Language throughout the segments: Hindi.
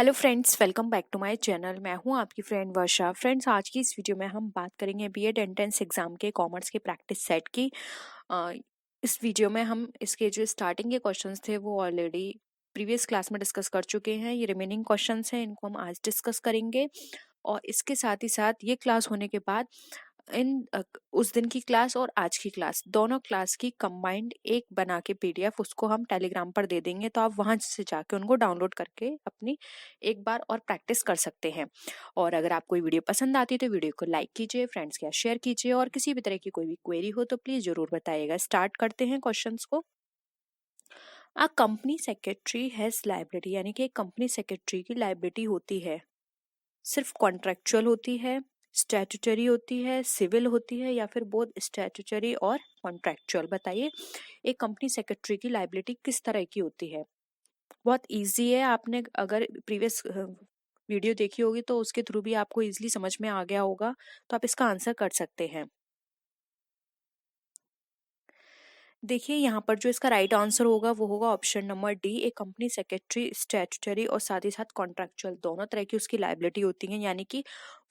Hello friends, welcome back to my channel. मैं हूं आपकी फ्रेंड वर्षा। फ्रेंड्स, आज की इस वीडियो में हम बात करेंगे बीएड एंट्रेंस एग्जाम के कॉमर्स के प्रैक्टिस सेट की। अ, इस वीडियो में हम इसके जो स्टार्टिंग के क्वेश्चंस थे वो ऑलरेडी प्रीवियस क्लास में डिस्कस कर चुके हैं। ये रिमेनिंग क्वेश्चंस हैं, इनको हम आज डिस्कस करेंगे। और इसके साथ ही साथ ये क्लास होने के बाद उस दिन की क्लास और आज की क्लास दोनों क्लास की कंबाइंड एक बना के पीडीएफ उसको हम टेलीग्राम पर दे देंगे, तो आप वहां से जाके उनको डाउनलोड करके अपनी एक बार और प्रैक्टिस कर सकते हैं। और अगर आपको ये वीडियो पसंद आती है तो वीडियो को लाइक कीजिए, फ्रेंड्स के साथ शेयर कीजिए, और किसी भी तरह की कोई भी क्वेरी हो तो प्लीज जरूर बताइएगा। स्टार्ट करते हैं क्वेश्चंस को। अ कंपनी सेक्रेटरी हैज लाइबिलिटी, यानी कि एक कंपनी सेक्रेटरी की लाइबिलिटी होती है, सिर्फ कॉन्ट्रेक्चुअल होती है, स्टैट्यूटरी होती है, सिविल होती है, या फिर बोथ स्टैट्यूटरी और कॉन्ट्रेक्चुअल? बताइए, एक कंपनी सेक्रेटरी की लाइबिलिटी किस तरह की होती है? बहुत इजी है। आपने अगर प्रीवियस वीडियो देखी होगी तो उसके थ्रू भी आपको इजीली समझ में आ गया होगा, तो आप इसका आंसर कर सकते हैं। देखिए, यहाँ पर जो इसका राइट आंसर होगा वो होगा ऑप्शन नंबर डी। एक कंपनी सेक्रेटरी स्टैट्यूटरी और साथ ही साथ कॉन्ट्रैक्चुअल दोनों तरह की उसकी लाइबिलिटी होती है, यानी कि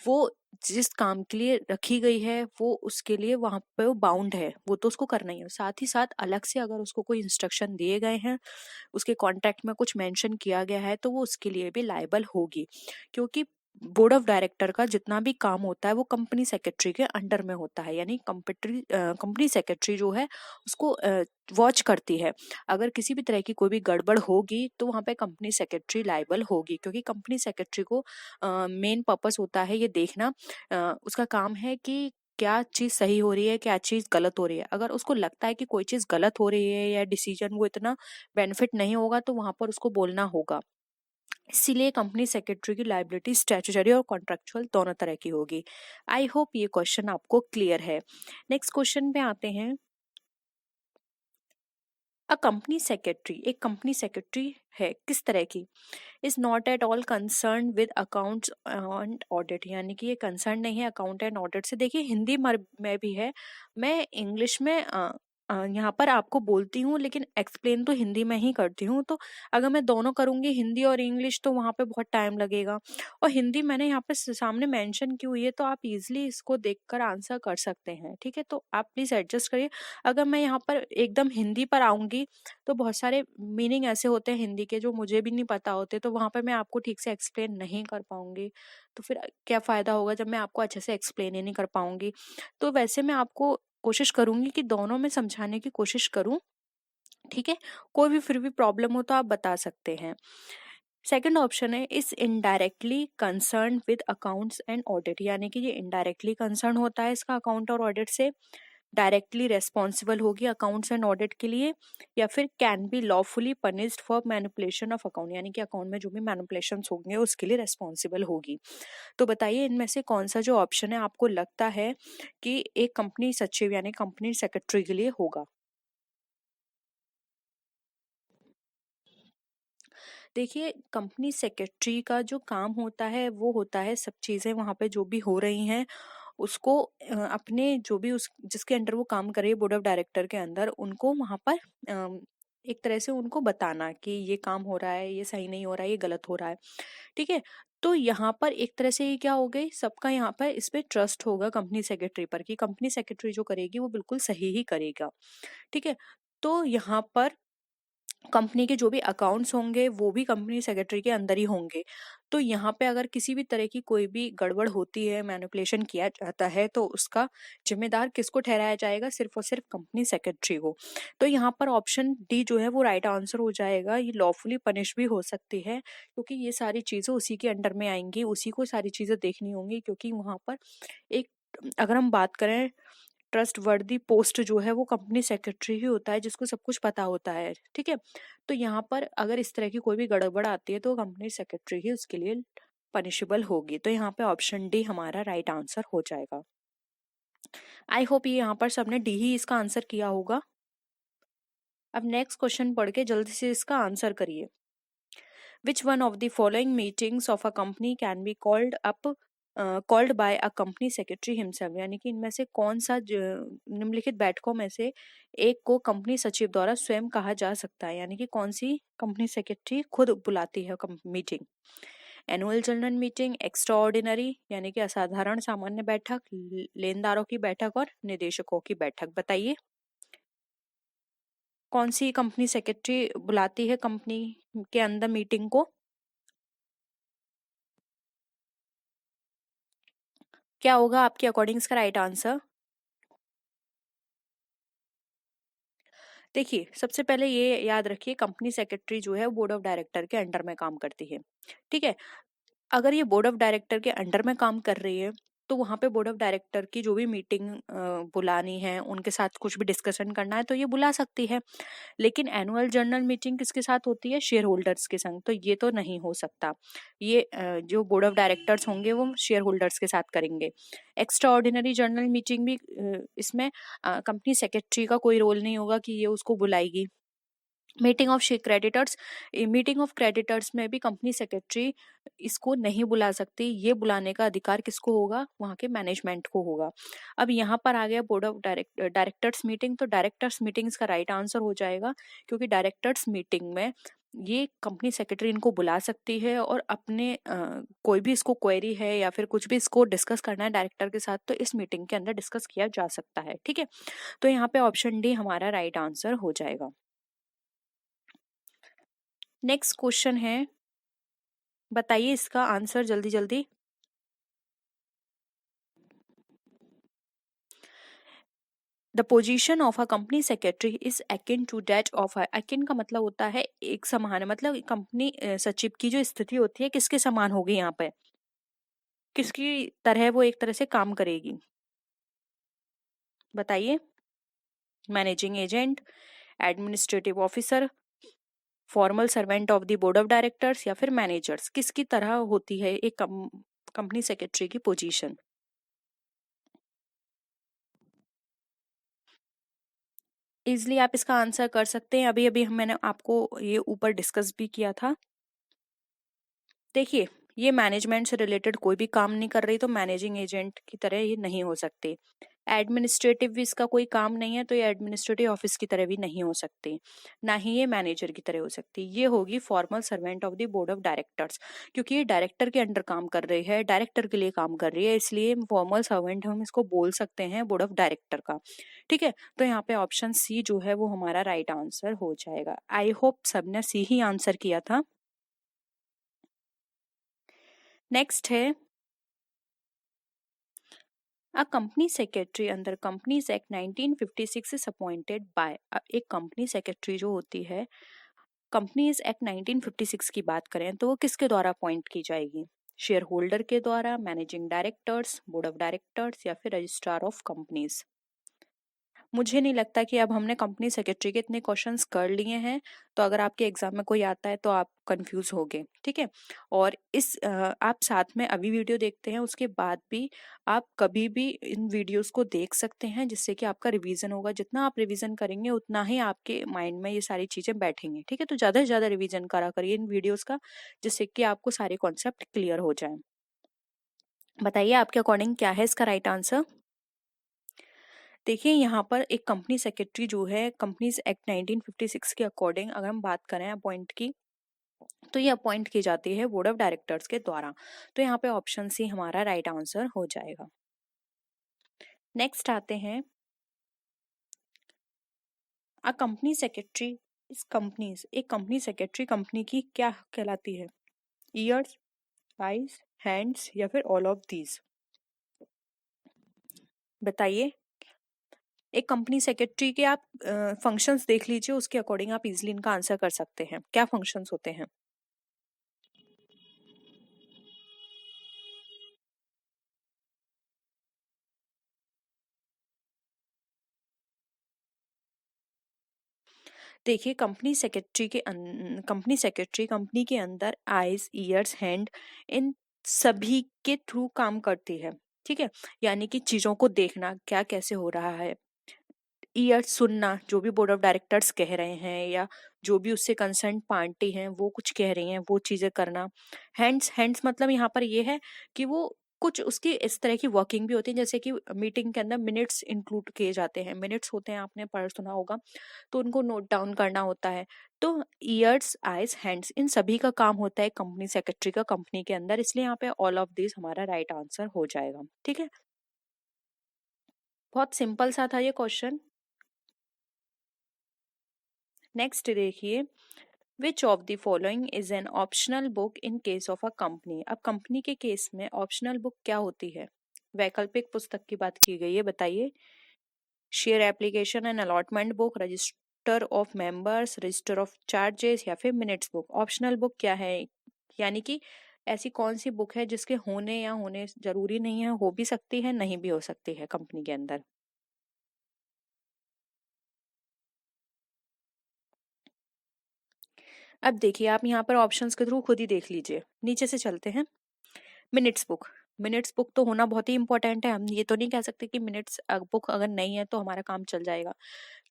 वो जिस काम के लिए रखी गई है वो उसके लिए वहां पे वो बाउंड है, वो तो उसको करना ही है। साथ ही साथ अलग से अगर उसको कोई इंस्ट्रक्शन दिए गए हैं, उसके कॉन्ट्रैक्ट में कुछ मेंशन किया गया है, तो वो उसके लिए भी लायबल होगी, क्योंकि बोर्ड ऑफ डायरेक्टर का जितना भी काम होता है वो कंपनी सेक्रेटरी के अंडर में होता है, यानी कंपनी सेक्रेटरी जो है उसको वॉच करती है। अगर किसी भी तरह की कोई भी गड़बड़ होगी तो वहां पे कंपनी सेक्रेटरी लायबल होगी, क्योंकि कंपनी सेक्रेटरी को मेन पर्पस होता है ये देखना, उसका काम है कि क्या चीज सही हो रही है, क्या चीज गलत हो रही है। अगर उसको लगता है कि कोई चीज गलत हो रही है या डिसीजन वो इतना बेनिफिट नहीं होगा, तो वहां पर उसको बोलना होगा। इसीलिए कंपनी सेक्रेटरी की लाइबिलिटी स्टैट्यूटरी और कॉन्ट्रेक्चुअल दोनों तरह की होगी। आई होप ये क्वेश्चन आपको क्लियर है। नेक्स्ट क्वेश्चन पे आते हैं। अ कंपनी सेक्रेटरी, एक कंपनी सेक्रेटरी है किस तरह की? Is not at all concern with accounts and audit, यानी कि ये कंसर्न नहीं है अकाउंट एंड ऑडिट से। देखिए, हिंदी में भी है, मैं इंग्लिश में यहाँ पर आपको बोलती हूँ, लेकिन एक्सप्लेन तो हिंदी में ही करती हूँ। तो अगर मैं दोनों करूंगी, हिंदी और इंग्लिश, तो वहाँ पे बहुत टाइम लगेगा। और हिंदी मैंने यहाँ पे सामने मेंशन की हुई है, तो आप इजिली इसको देखकर आंसर कर सकते हैं। ठीक है, तो आप प्लीज एडजस्ट करिए। अगर मैं यहाँ पर एकदम हिंदी पर आऊंगी तो बहुत सारे मीनिंग ऐसे होते हैं हिंदी के जो मुझे भी नहीं पता होते, तो वहां पे मैं आपको ठीक से एक्सप्लेन नहीं कर पाऊंगी। तो फिर क्या फायदा होगा जब मैं आपको अच्छे से एक्सप्लेन ही नहीं कर पाऊंगी। तो वैसे मैं आपको कोशिश करूंगी कि दोनों में समझाने की कोशिश करूं। ठीक है, कोई भी फिर भी प्रॉब्लम हो तो आप बता सकते हैं। सेकंड ऑप्शन है, is indirectly concern with accounts and audit, यानी कि ये इनडायरेक्टली कंसर्न होता है इसका अकाउंट और ऑडिट से, डायरेक्टली रेस्पॉन्सिबल होगी अकाउंट्स एंड ऑडिट के लिए, या फिर can be lawfully punished for manipulation of account, यानी कि अकाउंट में जो भी मैनिपुलेशन होंगे उसके लिए रेस्पॉन्सिबल होगी। तो बताइए, इनमें से कौन सा जो ऑप्शन है आपको लगता है कि एक कंपनी सचिव यानी कंपनी सेक्रेटरी के लिए होगा? देखिए, कंपनी सेक्रेटरी का जो काम होता है वो होता है सब चीजें वहां पे जो भी हो रही हैं उसको अपने जो भी उस जिसके अंडर वो काम कर रही है बोर्ड ऑफ डायरेक्टर के अंदर, उनको वहां पर एक तरह से उनको बताना कि ये काम हो रहा है, ये सही नहीं हो रहा है, ये गलत हो रहा है। ठीक है, तो यहाँ पर एक तरह से ये क्या हो गई, सबका यहाँ पर इस पे ट्रस्ट होगा कंपनी सेक्रेटरी पर कि कंपनी सेक्रेटरी जो करेगी वो बिल्कुल सही ही करेगा। ठीक है, तो यहाँ पर कंपनी के जो भी अकाउंट्स होंगे वो भी कंपनी सेक्रेटरी के अंदर ही होंगे। तो यहाँ पे अगर किसी भी तरह की कोई भी गड़बड़ होती है, मैनिपुलेशन किया जाता है, तो उसका जिम्मेदार किसको ठहराया जाएगा? सिर्फ और सिर्फ कंपनी सेक्रेटरी को। तो यहाँ पर ऑप्शन डी जो है वो राइट आंसर हो जाएगा। ये लॉफुली पनिश भी हो सकती है, क्योंकि ये सारी चीजें उसी के अंडर में आएंगी, उसी को सारी चीजें देखनी होंगी, क्योंकि वहां पर एक, अगर हम बात करें, ट्रस्ट वर्दी पोस्ट जो है वो कंपनी सेक्रेटरी ही होता है, जिसको सब कुछ पता होता है। ठीक है, तो यहाँ पर अगर इस तरह की कोई भी गड़बड़ आती है तो कंपनी सेक्रेटरी ही उसके लिए पनिशेबल होगी। तो यहाँ पे ऑप्शन डी हमारा राइट आंसर हो जाएगा। आई होप ये यहाँ पर सबने डी ही इसका आंसर किया होगा। अब नेक्स्ट क्वेश्चन पढ़ के जल्दी से इसका आंसर करिए। Which one of the following meetings of a company can be called by a company secretary himself, यानी कि इनमें से कौन सा निम्नलिखित बैठकों में से एक को कंपनी सचिव द्वारा स्वयं कहा जा सकता है, यानी कि कौन सी कंपनी सेक्रेटरी खुद बुलाती है meeting? Annual general meeting, extra ordinary यानी कि असाधारण सामान्य बैठक, लेनदारों की बैठक और निदेशकों की बैठक। बताइए कौन सी कंपनी सेक्रेटरी बुलाती है कंपनी के अंदर मीटिंग को? क्या होगा आपके अकॉर्डिंग इसका राइट आंसर? देखिए सबसे पहले ये याद रखिए, कंपनी सेक्रेटरी जो है बोर्ड ऑफ डायरेक्टर के अंडर में काम करती है। ठीक है, अगर ये बोर्ड ऑफ डायरेक्टर के अंडर में काम कर रही है तो वहां पे बोर्ड ऑफ डायरेक्टर की जो भी मीटिंग बुलानी है, उनके साथ कुछ भी डिस्कशन करना है तो ये बुला सकती है। लेकिन एनुअल जनरल मीटिंग किसके साथ होती है? शेयर होल्डर्स के संग, तो ये तो नहीं हो सकता। ये जो बोर्ड ऑफ डायरेक्टर्स होंगे वो शेयर होल्डर्स के साथ करेंगे। एक्स्ट्रा ऑर्डिनरी जनरल मीटिंग भी इसमें कंपनी सेक्रेटरी का कोई रोल नहीं होगा कि ये उसको बुलाएगी। Meeting of creditors, meeting of creditors में भी कंपनी सेक्रेटरी इसको नहीं बुला सकती। ये बुलाने का अधिकार किसको होगा? वहाँ के मैनेजमेंट को होगा। अब यहाँ पर आ गया बोर्ड ऑफ डायरेक्टर्स मीटिंग, तो डायरेक्टर्स मीटिंग इसका राइट आंसर हो जाएगा, क्योंकि डायरेक्टर्स मीटिंग में ये कंपनी सेक्रेटरी इनको बुला सकती है और अपने कोई भी इसको क्वेरी है या फिर कुछ भी इसको डिस्कस करना है डायरेक्टर के साथ, तो इस मीटिंग के अंदर डिस्कस किया जा सकता है। ठीक है, तो यहाँ पे ऑप्शन डी हमारा राइट आंसर हो जाएगा। नेक्स्ट क्वेश्चन है, बताइए इसका आंसर जल्दी जल्दी। The position of a company secretary is akin to that of a, akin का मतलब होता है एक समान है, मतलब कंपनी सचिव की जो स्थिति होती है किसके समान होगी? यहाँ पे किसकी तरह वो एक तरह से काम करेगी? बताइए। Managing agent, administrative officer, formal servant of the board of directors या फिर मैनेजर्स, किसकी तरह होती है एक कंपनी सेक्रेटरी की पोजीशन? इजली आप इसका आंसर कर सकते हैं, अभी अभी मैंने आपको ये ऊपर डिस्कस भी किया था। देखिए ये मैनेजमेंट से रिलेटेड कोई भी काम नहीं कर रही, तो मैनेजिंग एजेंट की तरह ये नहीं हो सकती। एडमिनिस्ट्रेटिव भी इसका कोई काम नहीं है, तो ये एडमिनिस्ट्रेटिव ऑफिस की तरह भी नहीं हो सकती, ना ही ये मैनेजर की तरह हो सकती। ये होगी formal servant of the board of directors, क्योंकि ये डायरेक्टर के अंडर काम कर रही है, डायरेक्टर के लिए काम कर रही है, इसलिए फॉर्मल सर्वेंट हम इसको बोल सकते हैं बोर्ड ऑफ डायरेक्टर का। ठीक है, तो यहाँ पे ऑप्शन सी जो है वो हमारा राइट आंसर हो जाएगा। आई होप सबने सी ही आंसर किया था। नेक्स्ट है, a company secretary under companies act 1956 is appointed by. एक कंपनी सेक्रेटरी जो होती है, कंपनीज एक्ट 1956 की बात करें तो वो किसके द्वारा अपॉइंट की जाएगी? शेयर होल्डर के द्वारा, managing directors, board of directors या फिर रजिस्ट्रार ऑफ कंपनीज? मुझे नहीं लगता कि अब हमने कंपनी सेक्रेटरी के इतने क्वेश्चंस कर लिए हैं, तो अगर आपके एग्जाम में कोई आता है तो आप कंफ्यूज होगे। ठीक है, और आप साथ में अभी वीडियो देखते हैं, उसके बाद भी आप कभी भी इन वीडियोस को देख सकते हैं, जिससे कि आपका रिवीजन होगा। जितना आप रिवीजन करेंगे उतना ही आपके माइंड में ये सारी चीजें बैठेंगी। ठीक है, तो ज्यादा से ज्यादा रिवीजन करा करिए इन वीडियोस का, जिससे कि आपको सारे कॉन्सेप्ट क्लियर हो जाए। बताइए आपके अकॉर्डिंग क्या है इसका राइट आंसर? देखिए यहाँ पर एक कंपनी सेक्रेटरी जो है, कंपनीज एक्ट 1956 के अकॉर्डिंग अगर हम बात करें अपॉइंट की, तो ये अपॉइंट की जाती है बोर्ड ऑफ डायरेक्टर्स के द्वारा। तो यहाँ पे ऑप्शन सी हमारा राइट आंसर हो जाएगा। नेक्स्ट आते हैं, अ कंपनी सेक्रेटरी इस कंपनीज, एक कंपनी सेक्रेटरी कंपनी की क्या कहलाती है? ईयर्स, आईज, हैंड्स या फिर ऑल ऑफ दीज? बताइए। एक कंपनी सेक्रेटरी के आप फंक्शंस देख लीजिए, उसके अकॉर्डिंग आप इजीली इनका आंसर कर सकते हैं। क्या फंक्शंस होते हैं? देखिए कंपनी सेक्रेटरी कंपनी के अंदर आईज, ईयर्स, हैंड, इन सभी के थ्रू काम करती है। ठीक है, यानी कि चीजों को देखना क्या कैसे हो रहा है, ईयर्स सुनना जो भी बोर्ड ऑफ डायरेक्टर्स कह रहे हैं या जो भी उससे कंसर्न पार्टी हैं वो कुछ कह रही हैं वो चीजें करना। हैंड्स, हैंड्स मतलब यहाँ पर ये है कि वो कुछ उसकी इस तरह की वर्किंग भी होती है, जैसे कि मीटिंग के अंदर मिनट्स इंक्लूड किए जाते हैं। मिनट्स होते हैं, आपने पढ़ सुना होगा, तो उनको नोट डाउन करना होता है। तो ईयर्स, आइज, हैंड्स, इन सभी का काम होता है कंपनी सेक्रेटरी का कंपनी के अंदर, इसलिए यहाँ पे ऑल ऑफ दिस हमारा राइट आंसर हो जाएगा। ठीक है, बहुत सिंपल सा था ये क्वेश्चन। नेक्स्ट देखिए, which of the following is an optional book in case of a company. अब कंपनी के केस में ऑप्शनल बुक क्या होती है? वैकल्पिक पुस्तक की बात की गई है, बताइए। Share application and allotment book, register of members, register of charges, या फिर मिनट्स बुक। ऑप्शनल बुक क्या है? यानी कि ऐसी कौन सी बुक है जिसके होने या होने जरूरी नहीं है, हो भी सकती है, नहीं भी हो सकती है कंपनी के अंदर। अब देखिए, आप यहाँ पर ऑप्शंस के थ्रू खुद ही देख लीजिए। नीचे से चलते हैं। मिनट्स बुक, मिनट्स बुक तो होना बहुत ही इंपॉर्टेंट है। हम ये तो नहीं कह सकते कि मिनट्स बुक अगर नहीं है तो हमारा काम चल जाएगा,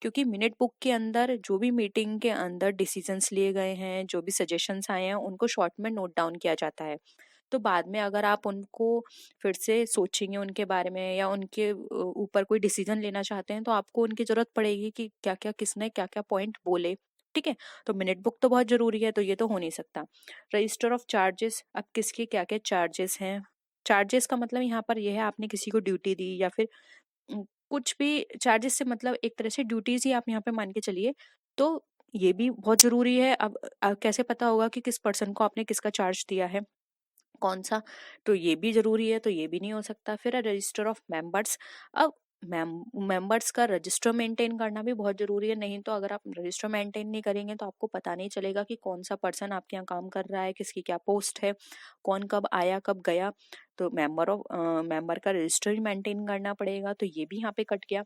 क्योंकि मिनट बुक के अंदर जो भी मीटिंग के अंदर डिसीजंस लिए गए हैं, जो भी सजेशंस आए हैं, उनको शॉर्ट में नोट डाउन किया जाता है। तो बाद में अगर आप उनको फिर से सोचेंगे उनके बारे में, या उनके ऊपर कोई डिसीजन लेना चाहते हैं, तो आपको उनकी जरूरत पड़ेगी कि क्या क्या किसने क्या क्या पॉइंट बोले। ठीक है, तो मिनट बुक तो बहुत जरूरी है, तो ये तो हो नहीं सकता। रजिस्टर ऑफ चार्जेस, अब किसके क्या क्या चार्जेस हैं? चार्जेस का मतलब यहाँ पर यह है, आपने किसी को ड्यूटी दी या फिर कुछ भी। चार्जेस से मतलब एक तरह से ड्यूटीज ही आप यहाँ पे मान के चलिए। तो ये भी बहुत जरूरी है। अब कैसे पता होगा कि किस पर्सन को आपने किसका चार्ज दिया है, कौन सा? तो ये भी जरूरी है, तो ये भी नहीं हो सकता। फिर है रजिस्टर ऑफ मेंबर्स। अब मेंबर्स का रजिस्टर मेंटेन करना भी बहुत जरूरी है, नहीं तो अगर आप रजिस्टर मेंटेन नहीं करेंगे तो आपको पता नहीं चलेगा कि कौन सा पर्सन आपके यहाँ काम कर रहा है, किसकी क्या पोस्ट है, कौन कब आया कब गया। तो मेंबर का रजिस्टर ही मेंटेन करना पड़ेगा, तो ये भी यहाँ पे कट गया।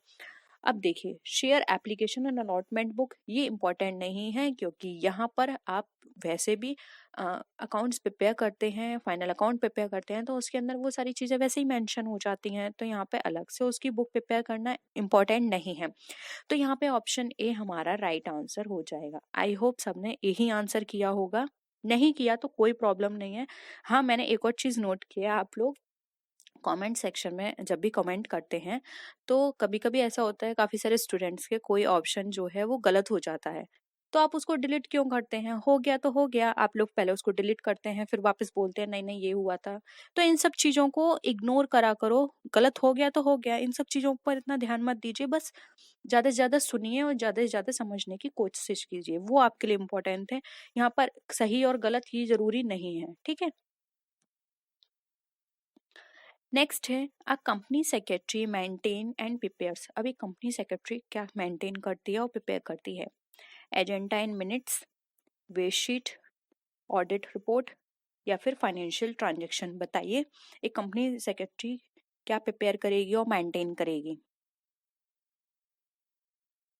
अब देखिए, share application and allotment book, ये इंपॉर्टेंट नहीं है, क्योंकि यहाँ पर आप वैसे भी अकाउंट्स प्रिपेयर करते हैं, फाइनल अकाउंट प्रिपेयर करते हैं, तो उसके अंदर वो सारी चीज़ें वैसे ही मेंशन हो जाती हैं, तो यहाँ पे अलग से उसकी बुक प्रिपेयर करना इम्पोर्टेंट नहीं है। तो यहाँ पे ऑप्शन ए हमारा राइट आंसर हो जाएगा। आई होप सबने यही आंसर किया होगा। नहीं किया तो कोई प्रॉब्लम नहीं है। हाँ, मैंने एक और चीज़ नोट किया, आप लोग कमेंट सेक्शन में जब भी कमेंट करते हैं, तो कभी कभी ऐसा होता है, काफी सारे स्टूडेंट्स के कोई ऑप्शन जो है वो गलत हो जाता है, तो आप उसको डिलीट क्यों करते हैं? हो गया तो हो गया, आप लोग पहले उसको डिलीट करते हैं, फिर वापस बोलते हैं नहीं नहीं ये हुआ था। तो इन सब चीजों को इग्नोर करा करो। गलत हो गया तो हो गया, इन सब चीजों पर इतना ध्यान मत दीजिए। बस ज्यादा से ज्यादा सुनिए और ज्यादा से ज्यादा समझने की कोशिश कीजिए, वो आपके लिए इम्पोर्टेंट है। यहाँ पर सही और गलत ही जरूरी नहीं है। ठीक है, नेक्स्ट है, a company secretary maintain and prepares. अब एक कंपनी सेक्रेटरी क्या मेंटेन करती है और प्रिपेयर करती है? Agenda and minutes, way sheet, audit report, या फिर फाइनेंशियल ट्रांजैक्शन। बताइए, एक कंपनी सेक्रेटरी क्या प्रिपेयर करेगी और मेंटेन करेगी?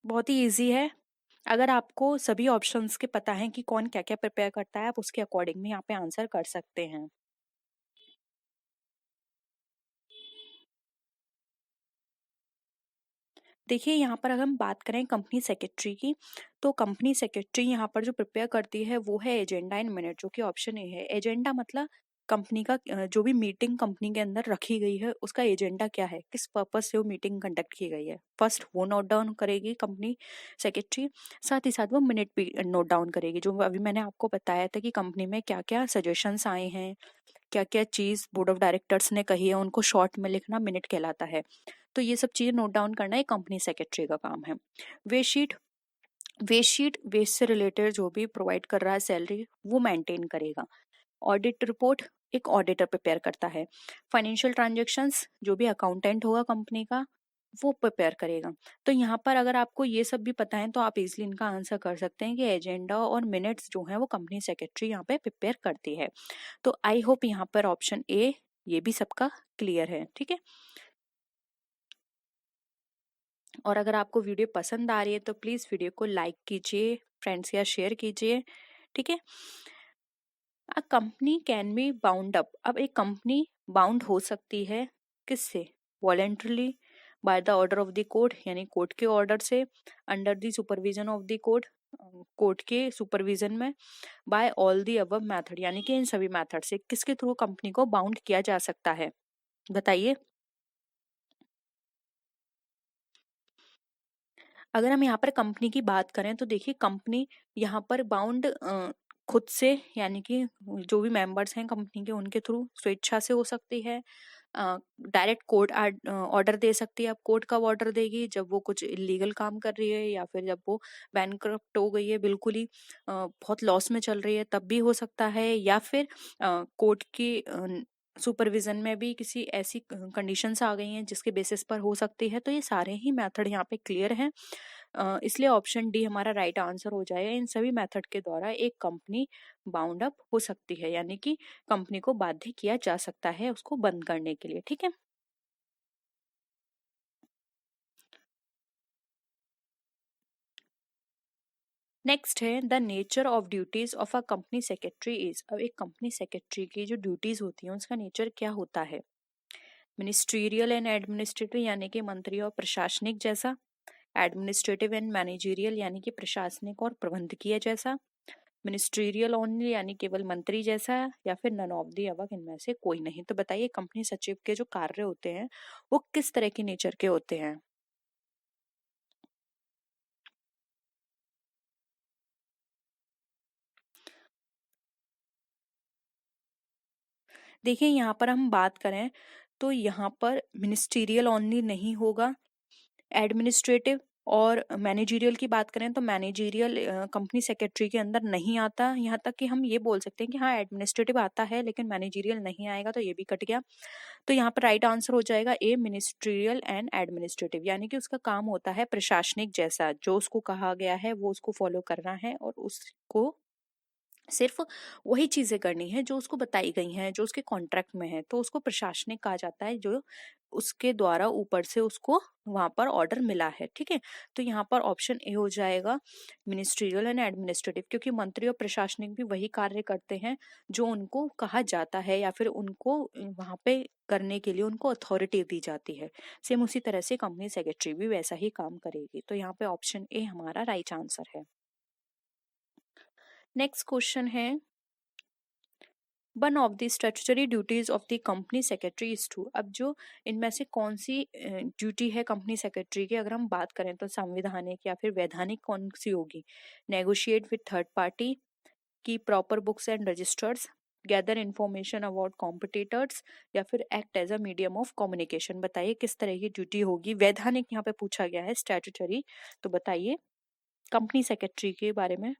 बहुत ही इजी है। अगर आपको सभी ऑप्शंस के पता है कि कौन क्या क्या प्रिपेयर करता है, आप उसके अकॉर्डिंग में यहाँ पे आंसर कर सकते हैं। देखिए, यहाँ पर अगर हम बात करें कंपनी सेक्रेटरी की, तो कंपनी सेक्रेटरी यहाँ पर जो प्रिपेयर करती है वो है एजेंडा एंड मिनट, जो कि ऑप्शन ए है। एजेंडा मतलब कंपनी का जो भी मीटिंग कंपनी के अंदर रखी गई है, उसका एजेंडा क्या है, किस पर्पज से वो मीटिंग कंडक्ट की गई है, फर्स्ट वो नोट डाउन करेगी कंपनी सेक्रेटरी। साथ ही साथ वो मिनट भी नोट डाउन करेगी, जो अभी मैंने आपको बताया था कि कंपनी में क्या क्या सजेशंस आए हैं, क्या क्या चीज बोर्ड ऑफ डायरेक्टर्स ने कही है, उनको शॉर्ट में लिखना मिनट कहलाता है। तो ये सब चीजें नोट डाउन करना एक कंपनी सेक्रेटरी का काम है। वे शीट, वेज से रिलेटेड जो भी प्रोवाइड कर रहा है सैलरी, वो मेंटेन करेगा। ऑडिट रिपोर्ट एक ऑडिटर प्रिपेयर करता है। फाइनेंशियल ट्रांजेक्शन्स जो भी अकाउंटेंट होगा कंपनी का, वो प्रिपेयर करेगा। तो यहाँ पर अगर आपको ये सब भी पता है, तो आप इजिली इनका आंसर कर सकते हैं कि एजेंडा और मिनट्स जो है वो कंपनी सेक्रेटरी यहाँ पे प्रिपेयर करती है। तो आई होप यहाँ पर ऑप्शन ए ये भी सबका क्लियर है। ठीक है, और अगर आपको वीडियो पसंद आ रही है तो प्लीज वीडियो को लाइक कीजिए, फ्रेंड्स या शेयर कीजिए। ठीक है, a company can be bound up. अब एक कंपनी बाउंड हो सकती है किससे? Voluntarily, by the order of the court, यानी कोर्ट के ऑर्डर से, under the supervision of the court, court के सुपरविजन में, by all the above method, यानी कि इन सभी मेथड से किसके थ्रू कंपनी को बाउंड किया जा सकता है? बताइए। अगर हम यहाँ पर कंपनी की बात करें तो देखिए कंपनी यहाँ पर बाउंड खुद से, यानी कि जो भी मेंबर्स हैं कंपनी के उनके थ्रू स्वेच्छा से हो सकती है। डायरेक्ट कोर्ट ऑर्डर दे सकती है। अब कोर्ट कब ऑर्डर देगी? जब वो कुछ इलीगल काम कर रही है, या फिर जब वो बैंकरप्ट हो गई है, बिल्कुल ही बहुत लॉस में चल रही है, तब भी हो सकता है। या फिर कोर्ट की सुपरविजन में भी किसी ऐसी कंडीशंस आ गई हैं जिसके बेसिस पर हो सकती है। तो ये सारे ही मेथड यहाँ पे क्लियर हैं। इसलिए ऑप्शन डी हमारा राइट आंसर हो जाएगा। इन सभी मेथड के द्वारा एक कंपनी बाउंड अप हो सकती है, यानी कि कंपनी को बाध्य किया जा सकता है उसको बंद करने के लिए। ठीक है। नेक्स्ट है the nature of duties of a company secretary is. अब एक कंपनी सेक्रेटरी की जो ड्यूटीज होती हैं उसका नेचर क्या होता है? मिनिस्ट्रियल एंड एडमिनिस्ट्रेटिव, यानी कि मंत्री और प्रशासनिक जैसा। एडमिनिस्ट्रेटिव एंड मैनेजरियल, यानी कि प्रशासनिक और प्रबंधकीय जैसा। मिनिस्ट्रियल ओनली, यानी केवल मंत्री जैसा। या फिर नन ऑफ दी अबव, इनमें से कोई नहीं। तो बताइए कंपनी सचिव के जो कार्य होते हैं वो किस तरह के नेचर के होते हैं? देखिए यहाँ पर हम बात करें तो यहाँ पर मिनिस्टीरियल ओनली नहीं होगा। एडमिनिस्ट्रेटिव और मैनेजरियल की बात करें तो मैनेजरियल कंपनी सेक्रेटरी के अंदर नहीं आता। यहाँ तक कि हम ये बोल सकते हैं कि हाँ एडमिनिस्ट्रेटिव आता है लेकिन मैनेजरियल नहीं आएगा, तो ये भी कट गया। तो यहाँ पर राइट आंसर हो जाएगा ए, मिनिस्ट्रियल एंड एडमिनिस्ट्रेटिव, यानी कि उसका काम होता है प्रशासनिक जैसा। जो उसको कहा गया है वो उसको फॉलो करना है और उसको सिर्फ वही चीजें करनी है जो उसको बताई गई हैं, जो उसके कॉन्ट्रैक्ट में है। तो उसको प्रशासनिक कहा जाता है, जो उसके द्वारा ऊपर से उसको वहां पर ऑर्डर मिला है। ठीक है। तो यहाँ पर ऑप्शन ए हो जाएगा मिनिस्ट्रियल एंड एडमिनिस्ट्रेटिव, क्योंकि मंत्री और प्रशासनिक भी वही कार्य करते हैं जो उनको कहा जाता है या फिर उनको वहां पे करने के लिए उनको अथॉरिटी दी जाती है। सेम उसी तरह से कंपनी सेक्रेटरी भी वैसा ही काम करेगी। तो यहाँ पे ऑप्शन ए हमारा राइट आंसर है। नेक्स्ट क्वेश्चन है one of the statutory duties of the company secretary is to. अब जो इनमें से कौन सी ड्यूटी है कंपनी सेक्रेटरी की, अगर हम बात करें तो संवैधानिक या फिर वैधानिक कौन सी होगी? Negotiate with third party, keep proper books and registers, gather information about competitors, या फिर act as a medium of communication. बताइए किस तरह की ड्यूटी होगी? वैधानिक यहाँ पे पूछा गया है, स्टैट्यूटरी। तो बताइए कंपनी सेक्रेटरी के बारे में।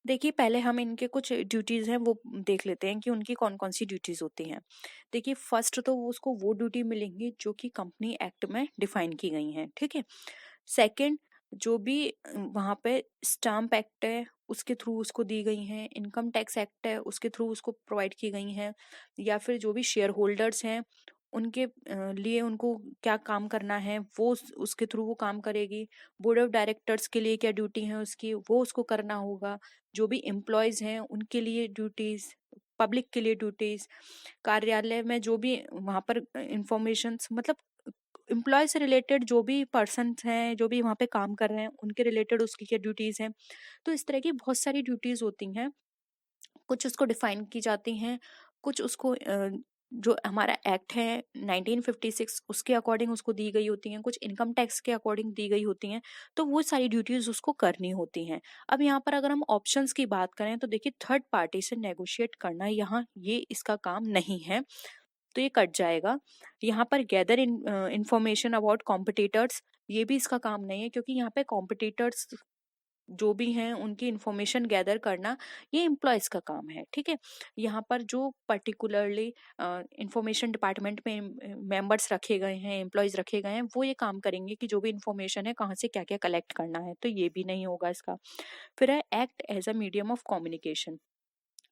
देखिए पहले हम इनके कुछ ड्यूटीज हैं वो देख लेते हैं कि उनकी कौन कौन सी ड्यूटीज होती हैं। देखिए फर्स्ट तो वो उसको वो ड्यूटी मिलेंगी जो कि कंपनी एक्ट में डिफाइन की गई हैं। ठीक है। सेकंड, जो भी वहाँ पे स्टाम्प एक्ट है उसके थ्रू उसको दी गई हैं, इनकम टैक्स एक्ट है उसके थ्रू उसको प्रोवाइड की गई हैं, या फिर जो भी शेयर होल्डर्स हैं उनके लिए उनको क्या काम करना है वो उसके थ्रू वो काम करेगी। बोर्ड ऑफ डायरेक्टर्स के लिए क्या ड्यूटी है उसकी, वो उसको करना होगा। जो भी एम्प्लॉयज हैं उनके लिए ड्यूटीज, पब्लिक के लिए ड्यूटीज, कार्यालय में जो भी वहां पर इंफॉर्मेशन, मतलब एम्प्लॉय से रिलेटेड जो भी पर्सन हैं जो भी वहाँ पे काम कर रहे हैं उनके रिलेटेड उसकी क्या ड्यूटीज हैं। तो इस तरह की बहुत सारी ड्यूटीज होती हैं। कुछ उसको डिफाइन की जाती हैं, कुछ उसको जो हमारा एक्ट है 1956 उसके अकॉर्डिंग उसको दी गई होती हैं, कुछ इनकम टैक्स के अकॉर्डिंग दी गई होती हैं। तो वो सारी ड्यूटीज उसको करनी होती हैं। अब यहाँ पर अगर हम ऑप्शंस की बात करें तो देखिए थर्ड पार्टी से नेगोशिएट करना यहाँ ये इसका काम नहीं है, तो ये कट जाएगा। यहाँ पर गैदर इंफॉर्मेशन अबाउट कॉम्पिटिटर्स, ये भी इसका काम नहीं है, क्योंकि यहाँ पे कॉम्पिटिटर्स जो भी हैं उनकी इंफॉर्मेशन गैदर करना ये एम्प्लॉयज का काम है। ठीक है। यहाँ पर जो पर्टिकुलरली इंफॉर्मेशन डिपार्टमेंट में मेंबर्स रखे गए हैं, एम्प्लॉयज रखे गए हैं, वो ये काम करेंगे कि जो भी इंफॉर्मेशन है कहाँ से क्या क्या कलेक्ट करना है। तो ये भी नहीं होगा इसका। फिर है act as a medium of communication.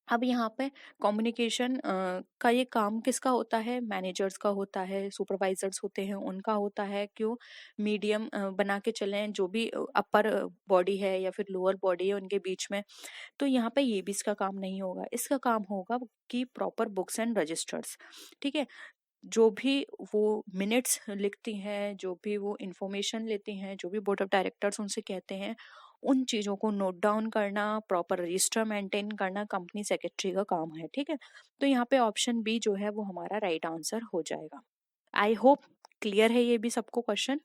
अब यहाँ पे कम्युनिकेशन का ये काम किसका होता है? मैनेजर्स का होता है, सुपरवाइजर्स होते हैं उनका होता है। क्यों? मीडियम बना के चलें जो भी अपर बॉडी है या फिर लोअर बॉडी है उनके बीच में। तो यहाँ पे ये भी इसका काम नहीं होगा। इसका काम होगा कि प्रॉपर बुक्स एंड रजिस्टर्स। ठीक है। जो भी वो मिनट्स लिखती हैं, जो भी वो इंफॉर्मेशन लेती हैं, जो भी बोर्ड ऑफ डायरेक्टर्स उनसे कहते हैं, उन चीज़ों को नोट डाउन करना, प्रॉपर रजिस्टर मेंटेन करना कंपनी सेक्रेटरी का काम है। ठीक है, तो यहाँ पे ऑप्शन बी जो है वो हमारा राइट आंसर हो जाएगा। आई होप क्लियर है ये भी सबको क्वेश्चन।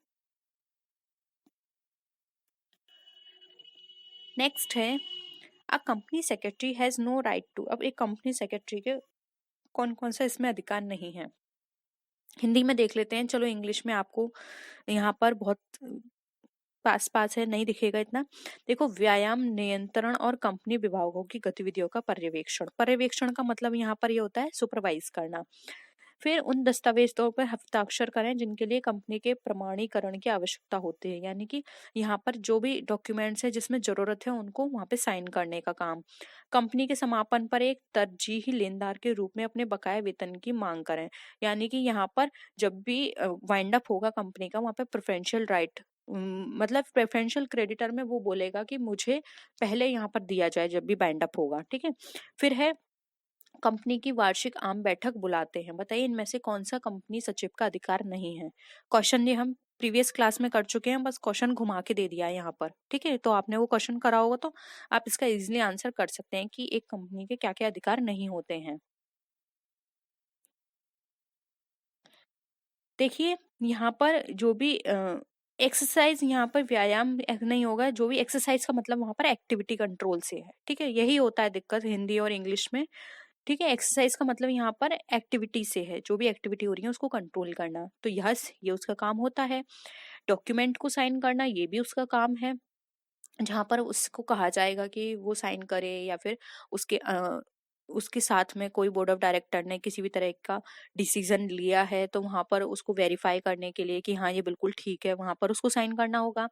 नेक्स्ट है, a company secretary has no right to. अब एक कंपनी सेक्रेटरी के कौन कौन सा इसमें अधिकार नहीं है, हिंदी में देख लेते हैं। चलो इंग्लिश में आपको यहाँ पर बहुत पास पास है, नहीं दिखेगा इतना। देखो, व्यायाम नियंत्रण और कंपनी विभागों की गतिविधियों का पर्यवेक्षण। पर्यवेक्षण का मतलब यहाँ पर ये होता है सुपरवाइज करना। फिर उन दस्तावेजों पर हस्ताक्षर करें जिनके लिए कंपनी के प्रमाणीकरण की आवश्यकता होती है, यानी कि यहाँ पर जो भी डॉक्यूमेंट्स है जिसमें जरूरत है उनको वहां पे साइन करने का काम। कंपनी के समापन पर एक तरजीही लेनदार के रूप में अपने बकाया वेतन की मांग करें, यानी कि यहाँ पर जब भी वाइंड अप होगा कंपनी का, वहां पे प्रेफरेंशियल राइट, मतलब प्रेफरेंशियल क्रेडिटर में वो बोलेगा कि मुझे पहले यहाँ पर दिया जाए जब भी बाइंड अप होगा। ठीक है, फिर है कंपनी की वार्षिक आम बैठक बुलाते हैं। बताइए इनमें से कौन सा कंपनी सचिव का अधिकार नहीं है। क्वेश्चन ये हम प्रीवियस क्लास में कर चुके हैं, बस क्वेश्चन घुमा के दे दिया है यहाँ पर। ठीक है, तो आपने वो क्वेश्चन करा होगा तो आप इसका इजीली आंसर कर सकते हैं कि एक कंपनी के क्या क्या अधिकार नहीं होते हैं। देखिए, यहाँ पर जो भी एक्सरसाइज, यहाँ पर व्यायाम नहीं होगा। जो भी एक्सरसाइज का मतलब वहां पर एक्टिविटी कंट्रोल से है। ठीक है, यही होता है दिक्कत हिंदी और इंग्लिश में। ठीक है, एक्सरसाइज का मतलब यहाँ पर एक्टिविटी से है, जो भी एक्टिविटी हो रही है उसको कंट्रोल करना, तो यस ये उसका काम होता है। डॉक्यूमेंट को साइन करना ये भी उसका काम है, जहां पर उसको कहा जाएगा कि वो साइन करे, या फिर उसके उसके साथ में कोई बोर्ड ऑफ डायरेक्टर ने किसी भी तरह का डिसीजन लिया है तो वहां पर उसको वेरीफाई करने के लिए कि हाँ ये बिल्कुल ठीक है, वहां पर उसको साइन करना होगा।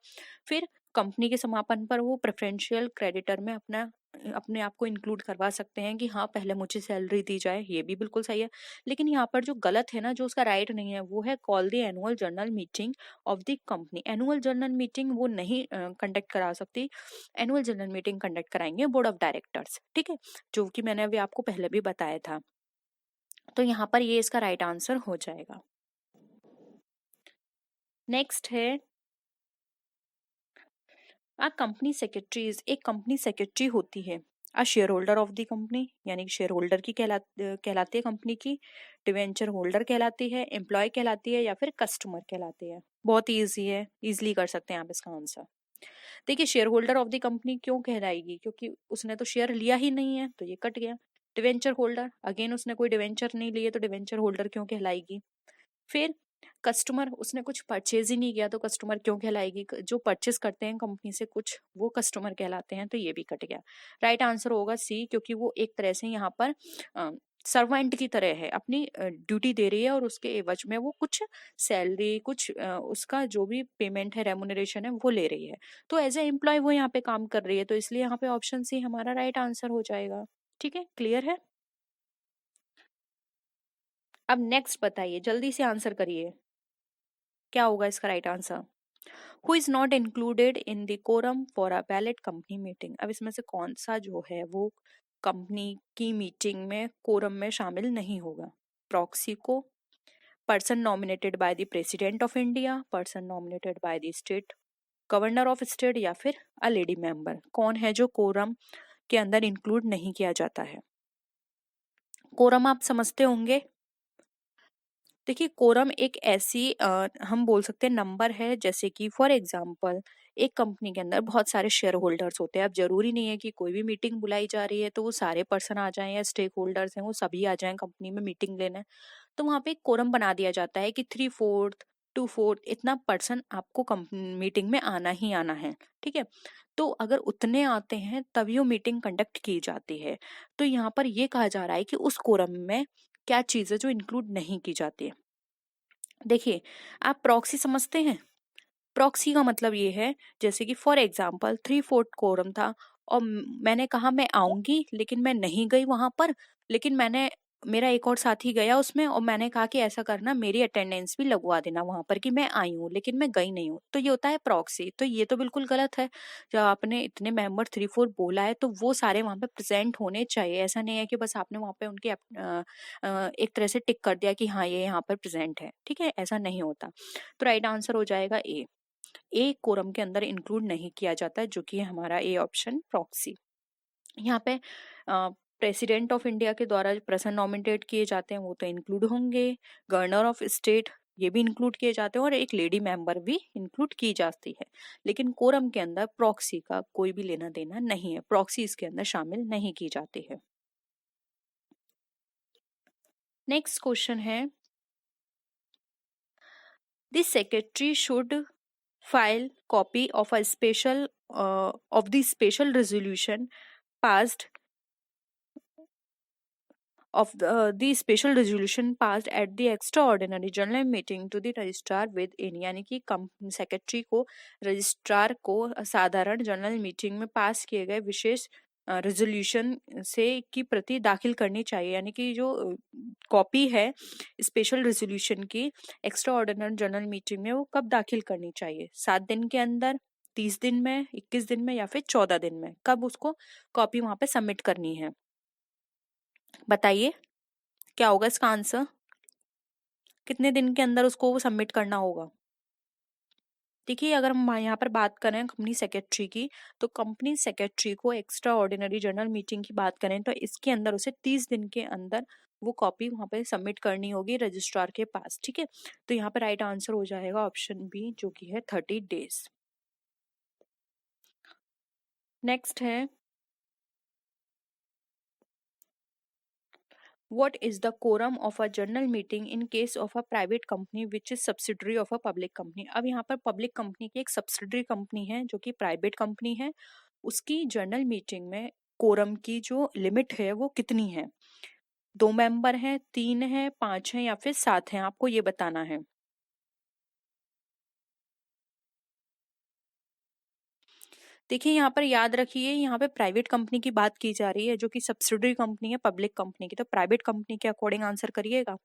फिर कंपनी के समापन पर वो प्रेफरेंशियल क्रेडिटर में अपना अपने आप को इंक्लूड करवा सकते हैं कि हाँ पहले मुझे सैलरी दी जाए, ये भी बिल्कुल सही है। लेकिन यहाँ पर जो गलत है ना, जो उसका राइट नहीं है, वो है call the annual general meeting of the company. Annual general meeting वो नहीं कंडक्ट करा सकती। एनुअल जनरल मीटिंग कंडक्ट कराएंगे बोर्ड ऑफ डायरेक्टर्स। ठीक है, जो कि मैंने अभी आपको पहले भी बताया था। तो यहाँ पर ये इसका राइट आंसर हो जाएगा। नेक्स्ट है, आ कंपनी सेक्रेटरीज, एक कंपनी सेक्रेटरी होती है a share holder of the company, यानी शेयर होल्डर की कहलाती है कंपनी की, डिवेंचर होल्डर कहलाती है, एम्प्लॉय कहलाती है, या फिर कस्टमर कहलाती है। बहुत ईजी है, इजिली कर सकते हैं आप इसका आंसर। देखिए, share holder of the company क्यों कहलाएगी, क्योंकि उसने तो शेयर लिया ही नहीं है, तो ये कट गया। डिवेंचर होल्डर, अगेन उसने कोई डिवेंचर नहीं लिए, तो डिवेंचर होल्डर क्यों कहलाएगी। फिर कस्टमर, उसने कुछ परचेज ही नहीं किया, तो कस्टमर क्यों कहलाएगी। जो परचेज करते हैं कंपनी से कुछ, वो कस्टमर कहलाते हैं, तो ये भी कट गया। राइट आंसर होगा सी, क्योंकि वो एक तरह से यहाँ पर सर्वेंट की तरह है, अपनी ड्यूटी दे रही है और उसके एवज में वो कुछ सैलरी, कुछ उसका जो भी पेमेंट है, रेमुनरेशन है, वो ले रही है। तो एज ए एम्प्लॉय वो यहाँ पे काम कर रही है, तो इसलिए यहाँ पे ऑप्शन सी हमारा राइट आंसर हो जाएगा। ठीक है, क्लियर है। अब नेक्स्ट बताइए, जल्दी से आंसर करिए, क्या होगा इसका right answer. Who is not included in the quorum for a valid company meeting. अब इसमें से कौन सा जो है वो कंपनी की मीटिंग में कोरम में शामिल नहीं होगा। प्रॉक्सी को, person nominated by the president of India, person nominated by the state governor of state, या फिर अ लेडी मेंबर। कौन है जो कोरम के अंदर इंक्लूड नहीं किया जाता है। कोरम आप समझते होंगे। देखिए, कोरम एक ऐसी हम बोल सकते हैं नंबर है, जैसे कि फॉर एग्जांपल एक कंपनी के अंदर बहुत सारे शेयर होल्डर्स होते हैं। अब जरूरी नहीं है कि कोई भी मीटिंग बुलाई जा रही है तो वो सारे पर्सन आ जाएं, या स्टेक होल्डर्स हैं वो सभी आ जाएं कंपनी में मीटिंग लेने। तो वहां पे एक कोरम बना दिया जाता है कि 3/4 2/4 इतना पर्सन आपको मीटिंग में आना ही आना है। ठीक है, तो अगर उतने आते हैं तभी वो मीटिंग कंडक्ट की जाती है। तो यहाँ पर ये कहा जा रहा है कि उस कोरम में क्या चीज है जो इंक्लूड नहीं की जाती है। देखिए, आप प्रॉक्सी समझते हैं। प्रॉक्सी का मतलब ये है, जैसे कि फॉर एग्जांपल 3/4 कोरम था और मैंने कहा मैं आऊंगी, लेकिन मैं नहीं गई वहां पर। लेकिन मैंने मेरा एक और साथी गया उसमें, और मैंने कहा कि ऐसा करना, मेरी अटेंडेंस भी लगवा देना वहां पर कि मैं आई हूँ लेकिन मैं गई नहीं हूँ, तो ये होता है प्रॉक्सी। तो ये तो बिल्कुल गलत है। जब आपने इतने मेंबर 3-4 बोला है तो वो सारे वहां पे प्रेजेंट होने चाहिए। ऐसा नहीं है कि बस आपने वहां पे उनके एक तरह से टिक कर दिया कि हाँ ये यहाँ पर प्रेजेंट है, ठीक है, ऐसा नहीं होता। तो राइट आंसर हो जाएगा ए कोरम के अंदर इंक्लूड नहीं किया जाता है, जो कि है हमारा ए ऑप्शन प्रॉक्सी। यहाँ पे प्रेसिडेंट ऑफ इंडिया के द्वारा जो पर्सन नॉमिनेटेड किए जाते हैं वो तो इंक्लूड होंगे, गवर्नर ऑफ स्टेट ये भी इंक्लूड किए जाते हैं, और एक लेडी मेंबर भी इंक्लूड की जाती है। लेकिन कोरम के अंदर प्रॉक्सी का कोई भी लेना देना नहीं है, प्रॉक्सी इसके अंदर शामिल नहीं की जाती है। नेक्स्ट क्वेश्चन है, the secretary should file copy of a special of the special resolution passed the special resolution passed at the extraordinary general meeting to the registrar with in, यानी कि सेक्रेटरी को रजिस्ट्रार को साधारण जनरल मीटिंग में पास किए गए विशेष रेजोल्यूशन से की प्रति दाखिल करनी चाहिए। यानी कि जो कॉपी है स्पेशल रेजोल्यूशन की एक्स्ट्रा ऑर्डिनरी जनरल मीटिंग में वो कब दाखिल करनी चाहिए? 7 दिन के अंदर, 30 दिन में, 21 दिन में, या फिर 14 दिन में? कब उसको कॉपी वहां पे सबमिट करनी है? बताइए क्या होगा इसका आंसर? कितने दिन के अंदर उसको सबमिट करना होगा? देखिए अगर हम यहाँ पर बात करें कंपनी सेक्रेटरी की, तो कंपनी सेक्रेटरी को एक्स्ट्रा ऑर्डिनरी जनरल मीटिंग की बात करें तो इसके अंदर उसे 30 दिन के अंदर वो कॉपी वहां पे सबमिट करनी होगी रजिस्ट्रार के पास, ठीक है। तो यहाँ पर राइट आंसर हो जाएगा ऑप्शन बी, जो कि है 30 डेज। नेक्स्ट है, what is the quorum of a general meeting in case of a private company which is subsidiary of a public company? अब यहाँ पर पब्लिक कंपनी की एक सब्सिडरी कंपनी है जो कि प्राइवेट कंपनी है, उसकी जनरल मीटिंग में कोरम की जो लिमिट है वो कितनी है? 2 मेंबर हैं, 3 हैं, 5 हैं, या फिर 7 हैं? आपको ये बताना है। देखिए यहाँ पर याद रखिए, यहाँ पे प्राइवेट कंपनी की बात की जा रही है जो कि सब्सिडरी कंपनी है पब्लिक कंपनी की, तो प्राइवेट कंपनी के अकॉर्डिंग आंसर करिएगा।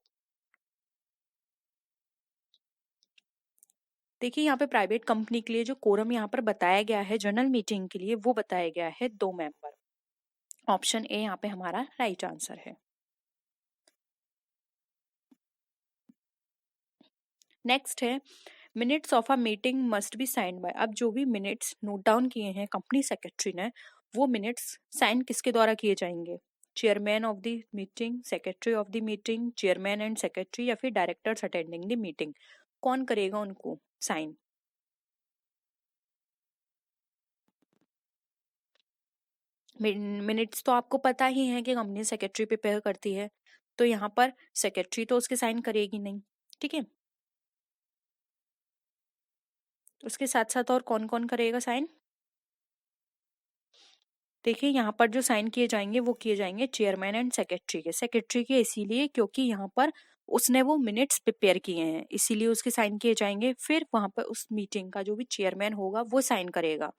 देखिए यहाँ पे प्राइवेट कंपनी के लिए जो कोरम यहाँ पर बताया गया है जनरल मीटिंग के लिए, वो बताया गया है 2 मेंबर। ऑप्शन ए यहाँ पे हमारा राइट आंसर है। नेक्स्ट है, minutes of a meeting must be signed by. अब जो भी मिनट्स नोट डाउन किए हैं कंपनी सेक्रेटरी ने, वो मिनट्स साइन किसके द्वारा किए जाएंगे? Chairman of the meeting, secretary of the meeting, chairman and secretary, या फिर डायरेक्टर्स अटेंडिंग द मीटिंग? कौन करेगा उनको साइन? मिनट्स तो आपको पता ही है कि कंपनी सेक्रेटरी प्रिपेयर करती है, तो यहाँ पर सेक्रेटरी तो उसके साइन करेगी नहीं, ठीक है। उसके साथ साथ और कौन कौन करेगा साइन? देखिए यहाँ पर जो साइन किए जाएंगे वो किए जाएंगे चेयरमैन एंड सेक्रेटरी के। सेक्रेटरी के इसीलिए क्योंकि यहाँ पर उसने वो मिनट्स प्रिपेयर किए हैं, इसीलिए उसके साइन किए जाएंगे। फिर वहां पर उस मीटिंग का जो भी चेयरमैन होगा वो साइन करेगा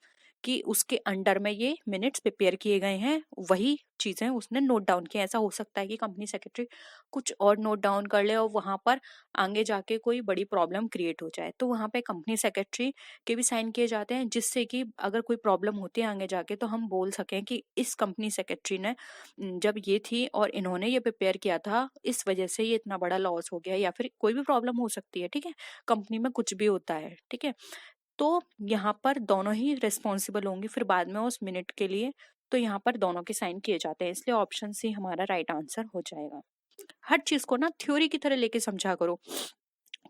कि उसके अंडर में ये मिनट्स प्रिपेयर किए गए हैं, वही चीजें उसने नोट डाउन की। ऐसा हो सकता है कि कंपनी सेक्रेटरी कुछ और नोट डाउन कर ले और वहां पर आगे जाके कोई बड़ी प्रॉब्लम क्रिएट हो जाए, तो वहां पे कंपनी सेक्रेटरी के भी साइन किए जाते हैं, जिससे कि अगर कोई प्रॉब्लम होती है आगे जाके तो हम बोल सकें कि इस कंपनी सेक्रेटरी ने जब ये थी और इन्होंने ये प्रिपेयर किया था, इस वजह से ये इतना बड़ा लॉस हो गया, या फिर कोई भी प्रॉब्लम हो सकती है, ठीक है। कंपनी में कुछ भी होता है, ठीक है। तो यहाँ पर दोनों ही रिस्पॉन्सिबल होंगे फिर बाद में उस मिनट के लिए, तो यहाँ पर दोनों के साइन किए जाते हैं, इसलिए ऑप्शन सी हमारा राइट आंसर हो जाएगा। हर चीज को ना थ्योरी की तरह लेके समझा करो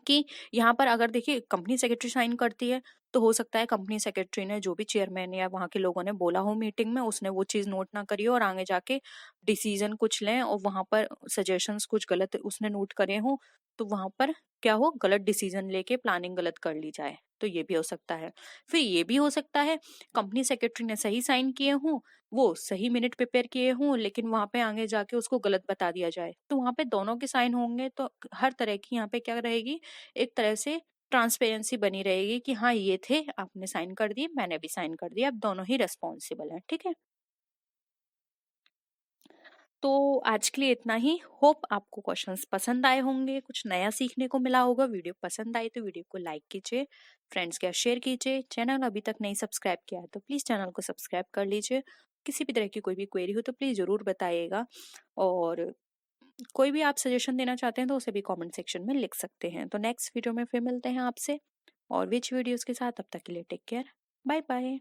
कि यहाँ पर अगर देखिए कंपनी सेक्रेटरी साइन करती है, तो हो सकता है कंपनी सेक्रेटरी ने जो भी चेयरमैन या वहां के लोगों ने बोला हो मीटिंग में, उसने वो चीज नोट ना करी हो और आगे जाके डिसीजन कुछ लें और वहां पर सजेशंस कुछ गलत उसने नोट करे हो, तो वहां पर क्या हो, गलत डिसीजन लेके प्लानिंग गलत कर ली जाए, तो ये भी हो सकता है। फिर ये भी हो सकता है कंपनी सेक्रेटरी ने सही साइन किए हों, वो सही मिनट प्रिपेयर किए हों, लेकिन वहां पे आगे जाके उसको गलत बता दिया जाए, तो वहां पे दोनों के साइन होंगे, तो हर तरह की यहाँ पे क्या रहेगी, एक तरह से ट्रांसपेरेंसी बनी रहेगी कि हाँ ये थे, आपने साइन कर दिए, मैंने भी साइन कर दिया, अब दोनों ही रेस्पॉन्सिबल हैं, ठीक है। तो आज के लिए इतना ही। होप आपको क्वेश्चंस पसंद आए होंगे, कुछ नया सीखने को मिला होगा। वीडियो पसंद आई तो वीडियो को लाइक कीजिए, फ्रेंड्स के साथ शेयर कीजिए। चैनल अभी तक नहीं सब्सक्राइब किया है तो प्लीज़ चैनल को सब्सक्राइब कर लीजिए। किसी भी तरह की कोई भी क्वेरी हो तो प्लीज़ ज़रूर बताइएगा, और कोई भी आप सजेशन देना चाहते हैं तो उसे भी कमेंट सेक्शन में लिख सकते हैं। तो नेक्स्ट वीडियो में फिर मिलते हैं आपसे और विच वीडियोज़ के साथ। तब तक के लिए टेक केयर, बाय बाय।